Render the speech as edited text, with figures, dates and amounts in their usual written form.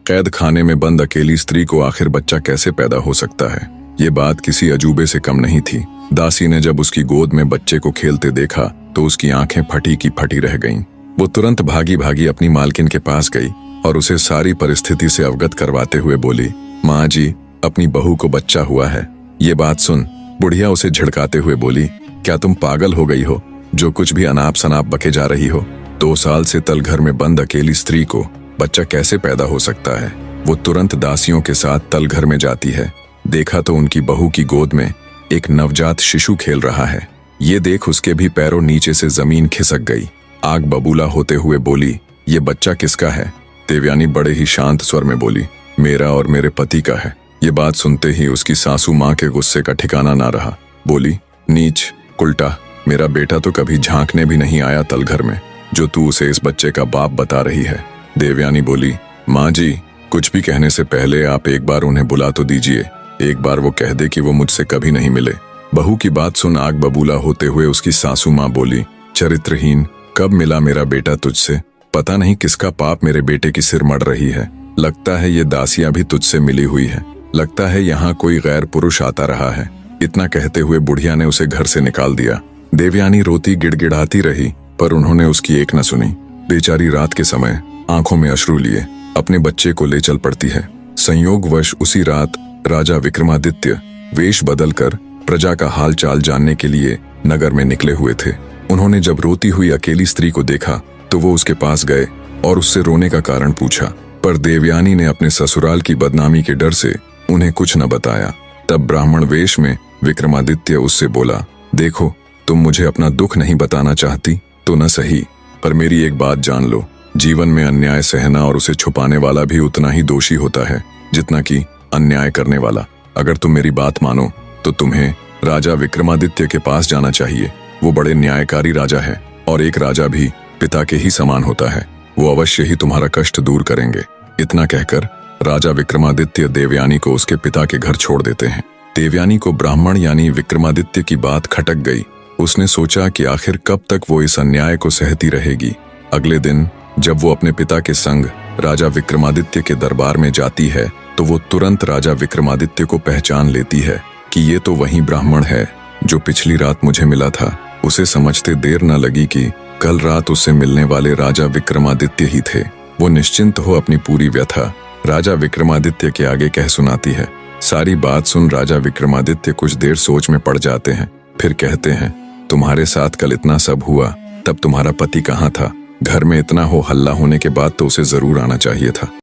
कैद खाने में बंद अकेली स्त्री को आखिर बच्चा कैसे पैदा हो सकता है? ये बात किसी अजूबे से कम नहीं थी। दासी ने जब उसकी गोद में बच्चे को खेलते देखा तो उसकी आंखें फटी की फटी रह गईं। वो तुरंत भागी भागी अपनी मालकिन के पास गई और उसे सारी परिस्थिति से अवगत करवाते हुए बोली, माँ जी, अपनी बहू को बच्चा हुआ है। ये बात सुन बुढ़िया उसे झिड़काते हुए बोली, क्या तुम पागल हो गई हो? जो कुछ भी अनाप शनाप बके जा रही हो। 2 साल से तल घर में बंद अकेली स्त्री को बच्चा कैसे पैदा हो सकता है? वो तुरंत दासियों के साथ तल घर में जाती है। देखा तो उनकी बहू की गोद में एक नवजात शिशु खेल रहा है। ये देख उसके भी पैरों नीचे से जमीन खिसक गई। आग बबूला होते हुए बोली, ये बच्चा किसका है? देवयानी बड़े ही शांत स्वर में बोली, मेरा और मेरे पति का है। ये बात सुनते ही उसकी सासू माँ के गुस्से का ठिकाना ना रहा। बोली, नीच, उल्टा, मेरा बेटा तो कभी झांकने भी नहीं आया तल घर में, जो तू उसे इस बच्चे का बाप बता रही है। देवयानी बोली, माँ जी, कुछ भी कहने से पहले आप एक बार उन्हें बुला तो दीजिए। एक बार वो कह दे कि वो मुझसे कभी नहीं मिले। बहू की बात सुन आग बबूला होते हुए उसकी सासू माँ बोली, चरित्रहीन, कब मिला मेरा बेटा तुझसे? पता नहीं किसका पाप मेरे बेटे की सिर मड़ रही है। लगता है ये दासियां भी तुझसे मिली हुई है। लगता है यहाँ कोई गैर पुरुष आता रहा है। इतना कहते हुए बुढ़िया ने उसे घर से निकाल दिया। देवयानी रोती गिड़गिड़ाती रही, पर उन्होंने उसकी एक न सुनी। बेचारी रात के समय आंखों में अश्रु लिए अपने बच्चे को ले चल पड़ती है। संयोगवश उसी रात राजा विक्रमादित्य वेश बदलकर प्रजा का हाल चाल जानने के लिए नगर में निकले हुए थे। उन्होंने जब रोती हुई अकेली स्त्री को देखा तो वो उसके पास गए और उससे रोने का कारण पूछा, पर देवयानी ने अपने ससुराल की बदनामी के डर से उन्हें कुछ न बताया। तब ब्राह्मण वेश में विक्रमादित्य उससे बोला, देखो, तुम मुझे अपना दुख नहीं बताना चाहती तो न सही, पर मेरी एक बात जान लो, जीवन में अन्याय सहना और उसे छुपाने वाला भी उतना ही दोषी होता है जितना कि अन्याय करने वाला। अगर तुम मेरी बात मानो तो तुम्हें राजा विक्रमादित्य के पास जाना चाहिए। वो बड़े न्यायकारी राजा है और एक राजा भी पिता के ही समान होता है। वो अवश्य ही तुम्हारा कष्ट दूर करेंगे। इतना कहकर राजा विक्रमादित्य देवयानी को उसके पिता के घर छोड़ देते हैं। देवयानी को ब्राह्मण यानी विक्रमादित्य की बात खटक गई। उसने सोचा कि आखिर कब तक वो इस अन्याय को सहती रहेगी। अगले दिन जब वो अपने पिता के संग राजा विक्रमादित्य के दरबार में जाती है तो वो तुरंत राजा विक्रमादित्य को पहचान लेती है कि ये तो वही ब्राह्मण है जो पिछली रात मुझे मिला था। उसे समझते देर न लगी कि कल रात उससे मिलने वाले राजा विक्रमादित्य ही थे। वो निश्चिंत हो अपनी पूरी व्यथा राजा विक्रमादित्य के आगे कह सुनाती है। सारी बात सुन राजा विक्रमादित्य कुछ देर सोच में पड़ जाते हैं। फिर कहते हैं, तुम्हारे साथ कल इतना सब हुआ, तब तुम्हारा पति कहाँ था? घर में इतना हो हल्ला होने के बाद तो उसे जरूर आना चाहिए था।